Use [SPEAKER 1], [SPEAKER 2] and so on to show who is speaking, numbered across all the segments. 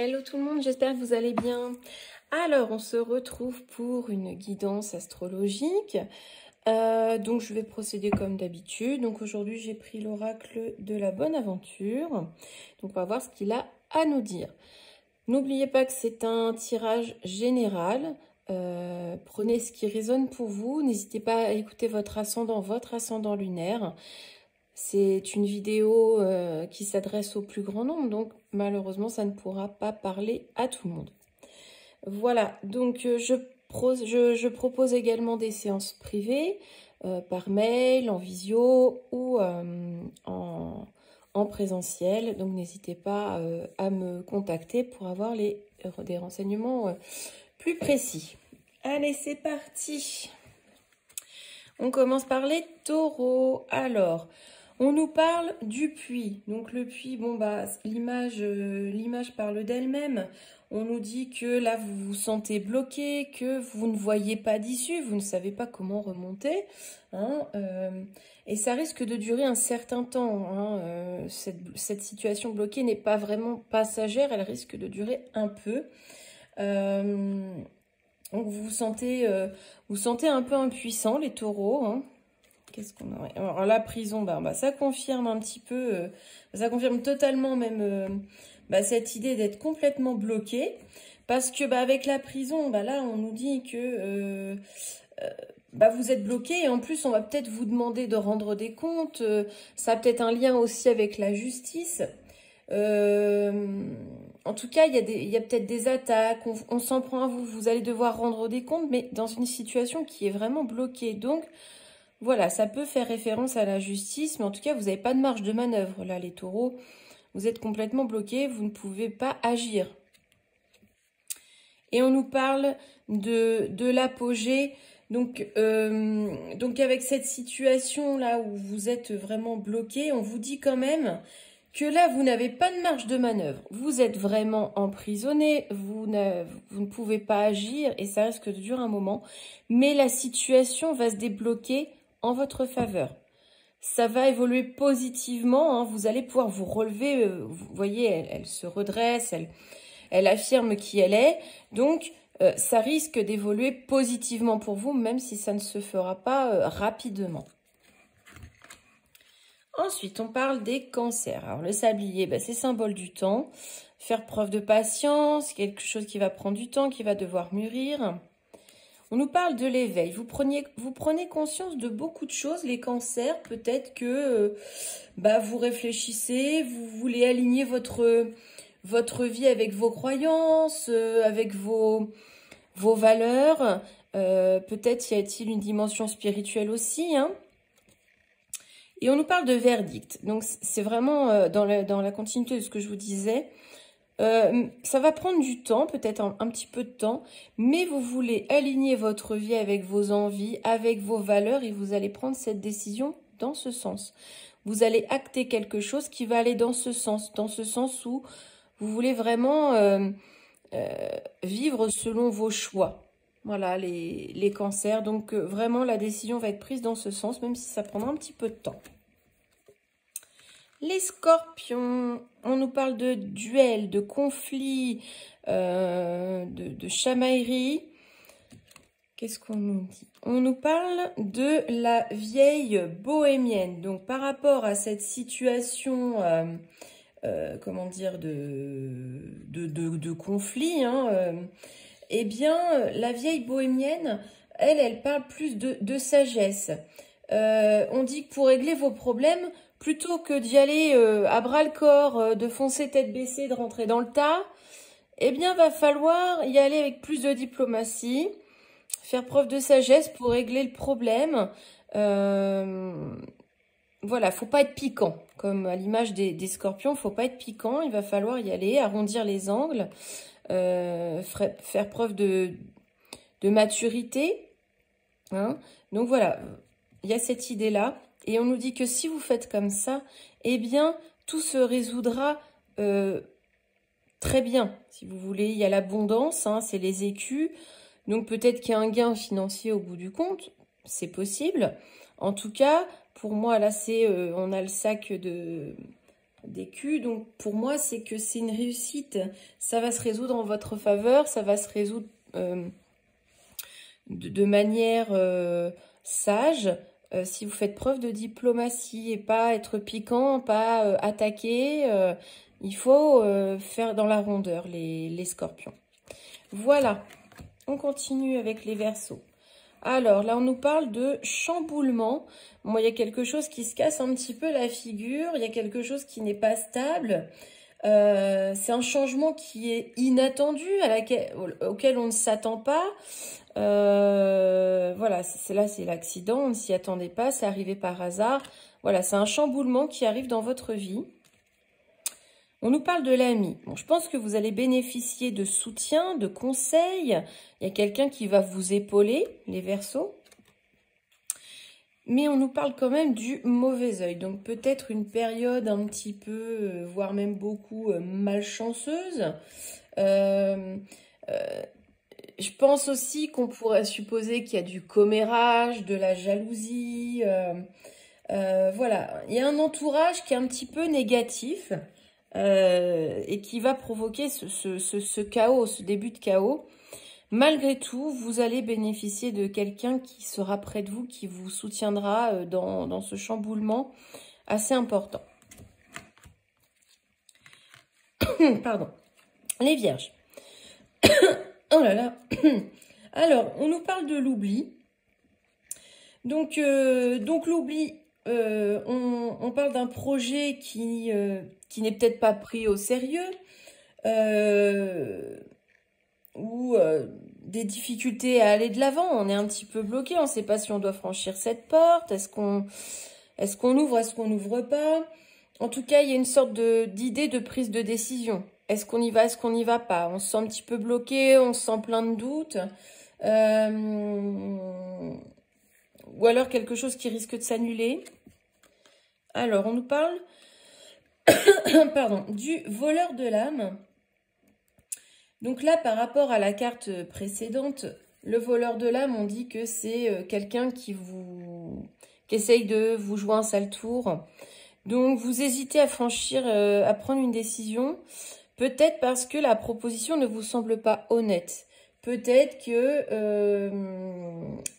[SPEAKER 1] Hello tout le monde, j'espère que vous allez bien. Alors, on se retrouve pour une guidance astrologique. Donc, je vais procéder comme d'habitude. Donc, aujourd'hui, j'ai pris l'oracle de la bonne aventure. Donc, on va voir ce qu'il a à nous dire. N'oubliez pas que c'est un tirage général. Prenez ce qui résonne pour vous. N'hésitez pas à écouter votre ascendant lunaire. C'est une vidéo qui s'adresse au plus grand nombre, donc malheureusement, ça ne pourra pas parler à tout le monde. Voilà, donc je propose également des séances privées par mail, en visio ou en présentiel. Donc n'hésitez pas à me contacter pour avoir des renseignements plus précis. Allez, c'est parti. On commence par les taureaux. Alors, on nous parle du puits. Donc le puits, bon bah l'image parle d'elle-même. On nous dit que là vous vous sentez bloqué, que vous ne voyez pas d'issue, vous ne savez pas comment remonter. Hein, et ça risque de durer un certain temps. Hein, cette situation bloquée n'est pas vraiment passagère, elle risque de durer un peu. Donc vous vous sentez un peu impuissant, les taureaux. Hein. Qu'est-ce qu'on a? Alors la prison, ça confirme un petit peu, ça confirme totalement même cette idée d'être complètement bloqué. Parce que avec la prison, là on nous dit que vous êtes bloqué et en plus on va peut-être vous demander de rendre des comptes. Ça a peut-être un lien aussi avec la justice. En tout cas, il y a peut-être des attaques, on s'en prend à vous, vous allez devoir rendre des comptes, mais dans une situation qui est vraiment bloquée. Donc, voilà, ça peut faire référence à la justice, mais en tout cas, vous n'avez pas de marge de manœuvre, là, les taureaux. Vous êtes complètement bloqués, vous ne pouvez pas agir. Et on nous parle de l'apogée. Donc avec cette situation-là où vous êtes vraiment bloqué, on vous dit quand même que là, vous n'avez pas de marge de manœuvre. Vous êtes vraiment emprisonné, vous ne pouvez pas agir et ça risque de durer un moment. Mais la situation va se débloquer en votre faveur. Ça va évoluer positivement, hein, vous allez pouvoir vous relever. Vous voyez, elle se redresse, elle affirme qui elle est. Donc, ça risque d'évoluer positivement pour vous, même si ça ne se fera pas rapidement. Ensuite, on parle des cancers. Alors, le sablier, c'est symbole du temps. Faire preuve de patience, quelque chose qui va prendre du temps, qui va devoir mûrir. On nous parle de l'éveil. Vous prenez conscience de beaucoup de choses. Les cancers, peut-être que vous réfléchissez, vous voulez aligner votre vie avec vos croyances, avec vos valeurs. Peut-être y a-t-il une dimension spirituelle aussi, hein. Et on nous parle de verdict. Donc, c'est vraiment dans la continuité de ce que je vous disais. Ça va prendre du temps, peut-être un petit peu de temps, mais vous voulez aligner votre vie avec vos envies, avec vos valeurs, et vous allez prendre cette décision dans ce sens. Vous allez acter quelque chose qui va aller dans ce sens où vous voulez vraiment vivre selon vos choix. Voilà, les cancers. Donc, vraiment, la décision va être prise dans ce sens, même si ça prendra un petit peu de temps. Les scorpions, on nous parle de duel, de conflit, de chamaillerie. Qu'est-ce qu'on nous dit? On nous parle de la vieille bohémienne. Donc, par rapport à cette situation, comment dire, de conflit, hein, eh bien, la vieille bohémienne, elle parle plus de sagesse. On dit que pour régler vos problèmes, plutôt que d'y aller à bras-le-corps, de foncer tête baissée, de rentrer dans le tas, eh bien, va falloir y aller avec plus de diplomatie, faire preuve de sagesse pour régler le problème. Voilà, faut pas être piquant, comme à l'image des scorpions, faut pas être piquant, il va falloir y aller, arrondir les angles, faire preuve de maturité. Hein. Donc voilà, il y a cette idée-là. Et on nous dit que si vous faites comme ça, eh bien, tout se résoudra très bien. Si vous voulez, il y a l'abondance, hein, c'est les écus. Donc peut-être qu'il y a un gain financier au bout du compte, c'est possible. En tout cas, pour moi, là, on a le sac d'écus. Donc, pour moi, c'est que c'est une réussite. Ça va se résoudre en votre faveur. Ça va se résoudre de manière sage. Si vous faites preuve de diplomatie et pas être piquant, pas attaquer, il faut faire dans la rondeur les scorpions. Voilà, on continue avec les Verseaux. Alors là, on nous parle de chamboulement. Bon, il y a quelque chose qui se casse un petit peu la figure, il y a quelque chose qui n'est pas stable. C'est un changement qui est inattendu, auquel on ne s'attend pas. Voilà, là c'est l'accident, on ne s'y attendait pas, c'est arrivé par hasard. Voilà, c'est un chamboulement qui arrive dans votre vie. On nous parle de l'ami. Bon, je pense que vous allez bénéficier de soutien, de conseils. Il y a quelqu'un qui va vous épauler, les Verseaux. Mais on nous parle quand même du mauvais œil. Donc peut-être une période un petit peu, voire même beaucoup, malchanceuse. Je pense aussi qu'on pourrait supposer qu'il y a du commérage, de la jalousie. Voilà, il y a un entourage qui est un petit peu négatif. Et qui va provoquer ce chaos, ce début de chaos. Malgré tout, vous allez bénéficier de quelqu'un qui sera près de vous, qui vous soutiendra dans ce chamboulement assez important. Pardon. Les Vierges. Oh là là. Alors, on nous parle de l'oubli. Donc l'oubli, on parle d'un projet qui n'est peut-être pas pris au sérieux, ou des difficultés à aller de l'avant. On est un petit peu bloqué, on ne sait pas si on doit franchir cette porte, est-ce qu'on ouvre, est-ce qu'on n'ouvre pas. En tout cas, il y a une sorte d'idée de prise de décision. Est-ce qu'on y va, est-ce qu'on n'y va pas? On se sent un petit peu bloqué, on se sent plein de doutes. Ou alors quelque chose qui risque de s'annuler. Alors, on nous parle pardon, du voleur de l'âme. Donc là, par rapport à la carte précédente, le voleur de l'âme, on dit que c'est quelqu'un qui essaye de vous jouer un sale tour. Donc, vous hésitez à franchir, à prendre une décision, peut-être parce que la proposition ne vous semble pas honnête. Peut-être que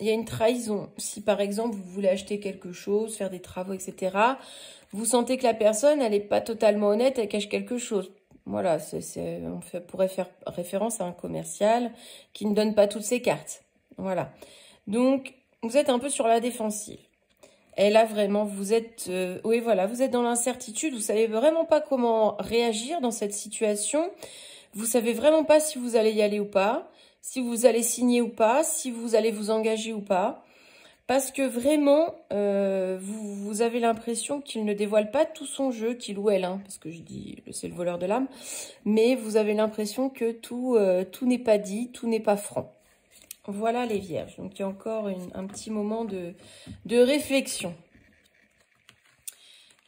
[SPEAKER 1] y a une trahison. Si par exemple vous voulez acheter quelque chose, faire des travaux, etc., vous sentez que la personne, elle n'est pas totalement honnête, elle cache quelque chose. Voilà, on pourrait faire référence à un commercial qui ne donne pas toutes ses cartes. Voilà. Donc, vous êtes un peu sur la défensive. Et là, vraiment, vous êtes... oui, voilà, vous êtes dans l'incertitude. Vous savez vraiment pas comment réagir dans cette situation. Vous savez vraiment pas si vous allez y aller ou pas, si vous allez signer ou pas, si vous allez vous engager ou pas. Parce que vraiment, vous avez l'impression qu'il ne dévoile pas tout son jeu, qu'il ou elle, hein, parce que je dis, c'est le voleur de l'âme, mais vous avez l'impression que tout n'est pas dit, tout n'est pas franc. Voilà les Vierges. Donc, il y a encore un petit moment de réflexion.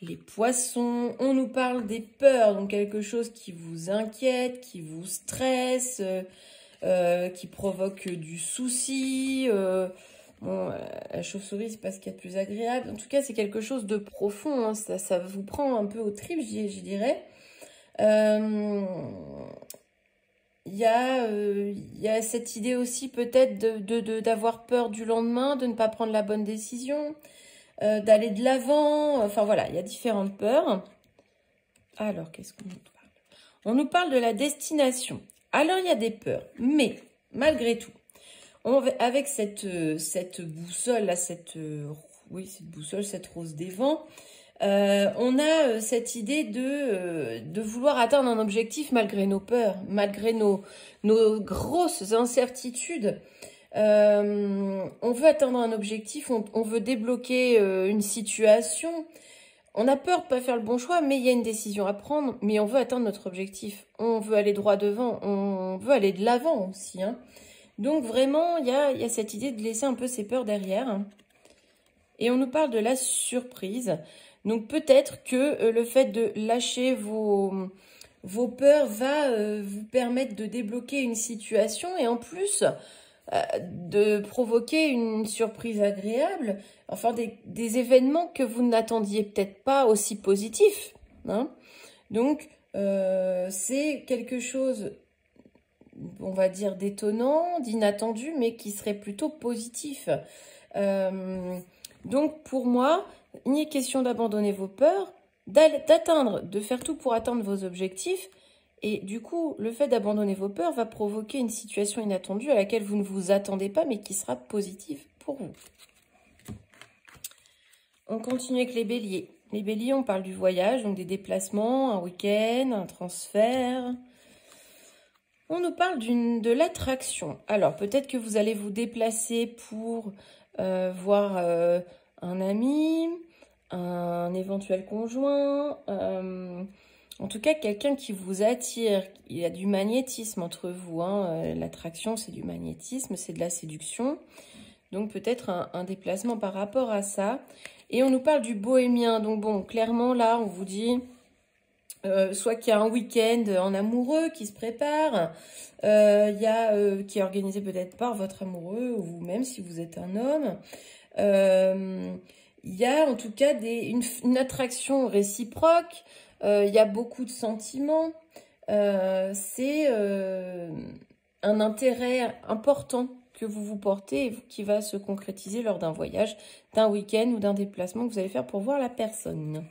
[SPEAKER 1] Les Poissons, on nous parle des peurs, donc quelque chose qui vous inquiète, qui vous stresse, qui provoque du souci. Bon, la chauve-souris, c'est pas ce qu'il y a de plus agréable. En tout cas, c'est quelque chose de profond. Hein. Ça vous prend un peu aux tripes, je dirais. Il y a cette idée aussi peut-être d'avoir peur du lendemain, de ne pas prendre la bonne décision, d'aller de l'avant. Enfin voilà, il y a différentes peurs. Alors, qu'est-ce qu'on nous parle? On nous parle de la destination. Alors, il y a des peurs, mais malgré tout, avec cette boussole, là, cette boussole, cette rose des vents, on a cette idée de vouloir atteindre un objectif malgré nos peurs, malgré nos grosses incertitudes. On veut atteindre un objectif, on veut débloquer une situation. On a peur de ne pas faire le bon choix, mais il y a une décision à prendre. Mais on veut atteindre notre objectif. On veut aller droit devant, on veut aller de l'avant aussi, hein. Donc vraiment, il y a cette idée de laisser un peu ses peurs derrière. Et on nous parle de la surprise. Donc peut-être que le fait de lâcher vos peurs va vous permettre de débloquer une situation et en plus de provoquer une surprise agréable. Enfin des événements que vous n'attendiez peut-être pas aussi positifs, hein. Donc, c'est quelque chose, on va dire, d'étonnant, d'inattendu, mais qui serait plutôt positif. Donc, pour moi, il n'est question d'abandonner vos peurs, de faire tout pour atteindre vos objectifs. Et du coup, le fait d'abandonner vos peurs va provoquer une situation inattendue à laquelle vous ne vous attendez pas, mais qui sera positive pour vous. On continue avec les béliers. Les béliers, on parle du voyage, donc des déplacements, un week-end, un transfert. On nous parle de l'attraction. Alors, peut-être que vous allez vous déplacer pour voir un ami, un éventuel conjoint, en tout cas quelqu'un qui vous attire. Il y a du magnétisme entre vous, hein. L'attraction, c'est du magnétisme, c'est de la séduction. Donc peut-être un déplacement par rapport à ça. Et on nous parle du bohémien. Donc bon, clairement là, on vous dit soit qu'il y a un week-end en amoureux qui se prépare, qui est organisé peut-être par votre amoureux ou vous-même si vous êtes un homme. Il y a en tout cas une attraction réciproque. Il y a beaucoup de sentiments. C'est un intérêt important que vous vous portez et qui va se concrétiser lors d'un voyage, d'un week-end ou d'un déplacement que vous allez faire pour voir la personne.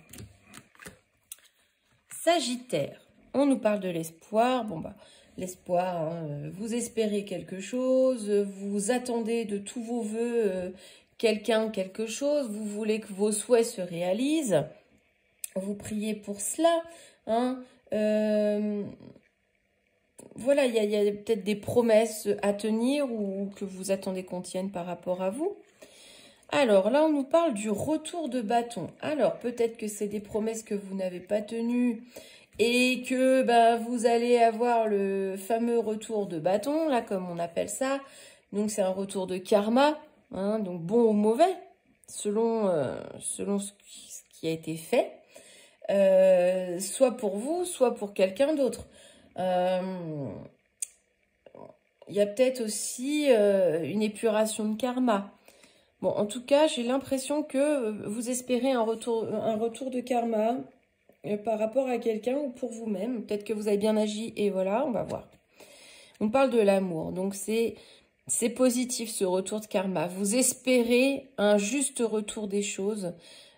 [SPEAKER 1] Sagittaire, on nous parle de l'espoir. Bon bah, l'espoir, hein, vous espérez quelque chose, vous attendez de tous vos voeux quelqu'un, quelque chose, vous voulez que vos souhaits se réalisent, vous priez pour cela, hein. Voilà, il y a peut-être des promesses à tenir ou que vous attendez qu'on tienne par rapport à vous. Alors là, on nous parle du retour de bâton. Alors, peut-être que c'est des promesses que vous n'avez pas tenues et que vous allez avoir le fameux retour de bâton, là, comme on appelle ça. Donc, c'est un retour de karma, hein, donc bon ou mauvais, selon ce qui a été fait, soit pour vous, soit pour quelqu'un d'autre. Il y a peut-être aussi une épuration de karma. Bon, en tout cas, j'ai l'impression que vous espérez un retour de karma par rapport à quelqu'un ou pour vous-même. Peut-être que vous avez bien agi et voilà, on va voir. On parle de l'amour, donc c'est positif ce retour de karma. Vous espérez un juste retour des choses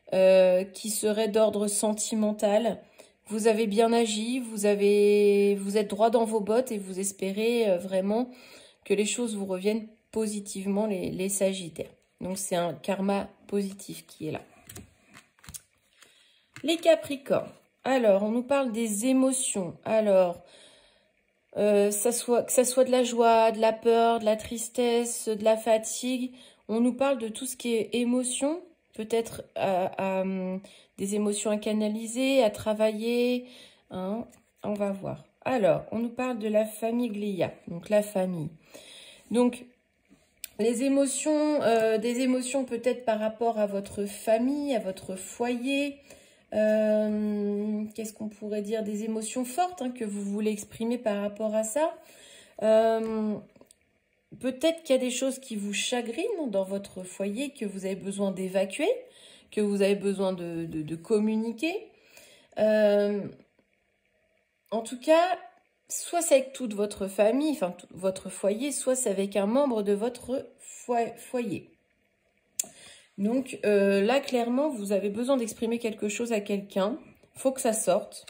[SPEAKER 1] qui serait d'ordre sentimental. Vous avez bien agi, vous êtes droit dans vos bottes et vous espérez vraiment que les choses vous reviennent positivement, les Sagittaires. Donc, c'est un karma positif qui est là. Les Capricornes. Alors, on nous parle des émotions. Alors, que ça soit de la joie, de la peur, de la tristesse, de la fatigue. On nous parle de tout ce qui est émotion. Peut-être des émotions à canaliser, à travailler. Hein, on va voir. Alors, on nous parle de la famiglia, donc la famille. Donc, les émotions, des émotions peut-être par rapport à votre famille, à votre foyer. Qu'est-ce qu'on pourrait dire? Des émotions fortes que vous voulez exprimer par rapport à ça. Peut-être qu'il y a des choses qui vous chagrinent dans votre foyer, que vous avez besoin d'évacuer, que vous avez besoin de communiquer. En tout cas, soit c'est avec toute votre famille, enfin votre foyer, soit c'est avec un membre de votre foyer. Donc là, clairement, vous avez besoin d'exprimer quelque chose à quelqu'un. Il faut que ça sorte.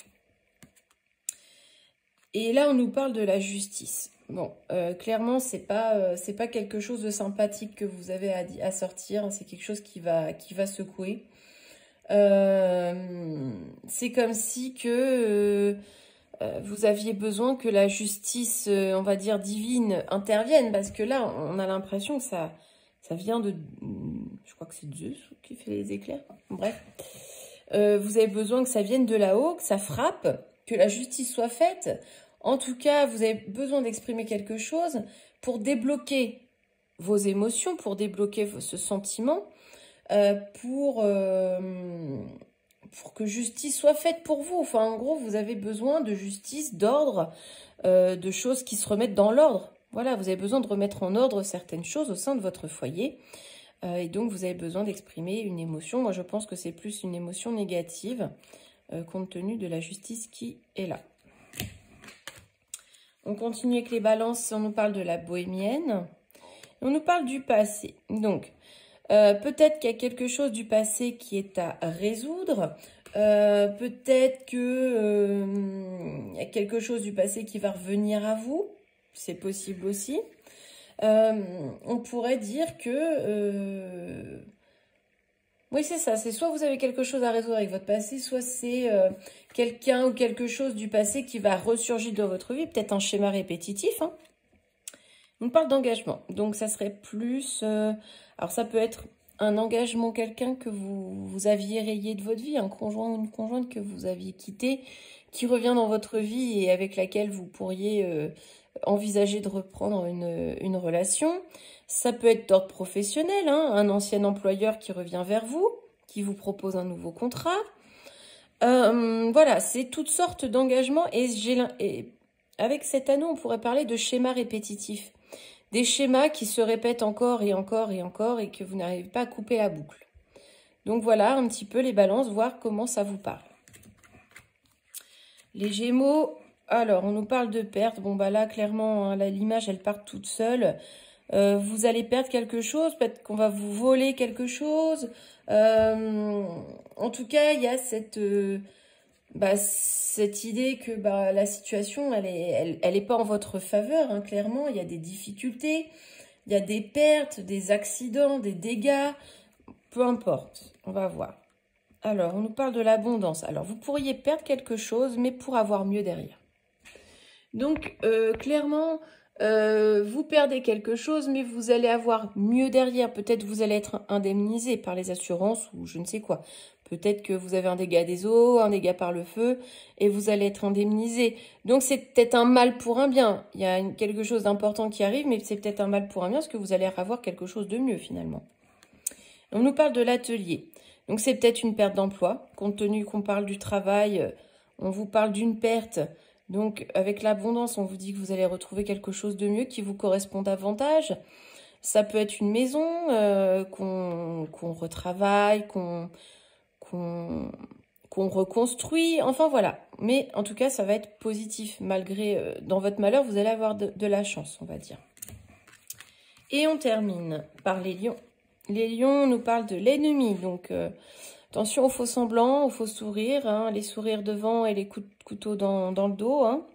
[SPEAKER 1] Et là, on nous parle de la justice. Bon, clairement, c'est pas quelque chose de sympathique que vous avez à sortir. C'est quelque chose qui va secouer. C'est comme si que vous aviez besoin que la justice, on va dire divine, intervienne. Parce que là, on a l'impression que ça vient de... Je crois que c'est Zeus qui fait les éclairs. Bref. Vous avez besoin que ça vienne de là-haut, que ça frappe, que la justice soit faite. En tout cas, vous avez besoin d'exprimer quelque chose pour débloquer vos émotions, pour débloquer ce sentiment, pour que justice soit faite pour vous. Enfin, en gros, vous avez besoin de justice, d'ordre, de choses qui se remettent dans l'ordre. Voilà, vous avez besoin de remettre en ordre certaines choses au sein de votre foyer. Et donc, vous avez besoin d'exprimer une émotion. Moi, je pense que c'est plus une émotion négative. compte tenu de la justice qui est là. On continue avec les balances, on nous parle de la bohémienne. On nous parle du passé. Donc, peut-être qu'il y a quelque chose du passé qui est à résoudre. Peut-être que il y a quelque chose du passé qui va revenir à vous. C'est possible aussi. On pourrait dire que... oui, c'est ça. C'est soit vous avez quelque chose à résoudre avec votre passé, soit c'est quelqu'un ou quelque chose du passé qui va ressurgir dans votre vie. Peut-être un schéma répétitif, hein. On parle d'engagement. Donc, ça serait plus... alors, ça peut être un engagement, quelqu'un que vous aviez rayé de votre vie, un conjoint ou une conjointe que vous aviez quitté, qui revient dans votre vie et avec laquelle vous pourriez envisager de reprendre une relation. Ça peut être d'ordre professionnel, hein, un ancien employeur qui revient vers vous, qui vous propose un nouveau contrat. Voilà, c'est toutes sortes d'engagements. Et avec cet anneau, on pourrait parler de schémas répétitifs. Des schémas qui se répètent encore et encore et encore et que vous n'arrivez pas à couper la boucle. Donc voilà un petit peu les balances, voir comment ça vous parle. Les Gémeaux, alors on nous parle de perte. Bon bah là clairement hein, l'image elle part toute seule. Vous allez perdre quelque chose, peut-être qu'on va vous voler quelque chose. En tout cas il y a cette idée que la situation, elle est pas en votre faveur, hein, clairement. Il y a des difficultés, il y a des pertes, des accidents, des dégâts. Peu importe, on va voir. Alors, on nous parle de l'abondance. Alors, vous pourriez perdre quelque chose, mais pour avoir mieux derrière. Donc, clairement, vous perdez quelque chose, mais vous allez avoir mieux derrière. Peut-être vous allez être indemnisé par les assurances ou je ne sais quoi. Peut-être que vous avez un dégât des eaux, un dégât par le feu, et vous allez être indemnisé. Donc, c'est peut-être un mal pour un bien. Il y a quelque chose d'important qui arrive, mais c'est peut-être un mal pour un bien, parce que vous allez avoir quelque chose de mieux, finalement. On nous parle de l'atelier. Donc, c'est peut-être une perte d'emploi. Compte tenu qu'on parle du travail, on vous parle d'une perte. Donc, avec l'abondance, on vous dit que vous allez retrouver quelque chose de mieux qui vous correspond davantage. Ça peut être une maison qu'on retravaille, qu'on reconstruit. Enfin, voilà. Mais en tout cas, ça va être positif. Malgré, dans votre malheur, vous allez avoir de la chance, on va dire. Et on termine par les lions. Les lions nous parlent de l'ennemi. Donc, attention aux faux semblants, aux faux sourires, hein, les sourires devant et les coups de couteau dans le dos. Hein.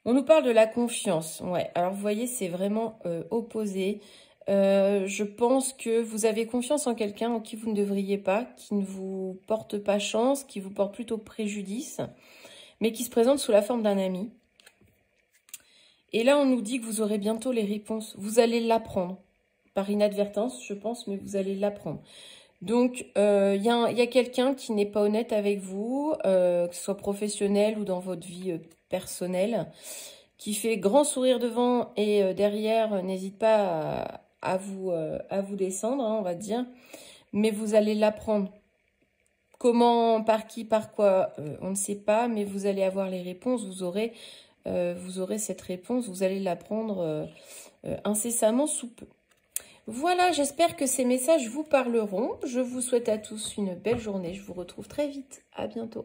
[SPEAKER 1] On nous parle de la confiance. Ouais, alors vous voyez, c'est vraiment opposé. Je pense que vous avez confiance en quelqu'un en qui vous ne devriez pas, qui ne vous porte pas chance, qui vous porte plutôt préjudice, mais qui se présente sous la forme d'un ami. Et là, on nous dit que vous aurez bientôt les réponses. Vous allez l'apprendre. Par inadvertance, je pense, mais vous allez l'apprendre. Donc, il y a quelqu'un qui n'est pas honnête avec vous, que ce soit professionnel ou dans votre vie personnelle, qui fait grand sourire devant et derrière, n'hésite pas à vous descendre, hein, on va dire. Mais vous allez l'apprendre. Comment, par qui, par quoi, on ne sait pas, mais vous allez avoir les réponses, vous aurez cette réponse, vous allez l'apprendre incessamment sous peu. Voilà, j'espère que ces messages vous parleront. Je vous souhaite à tous une belle journée. Je vous retrouve très vite. À bientôt.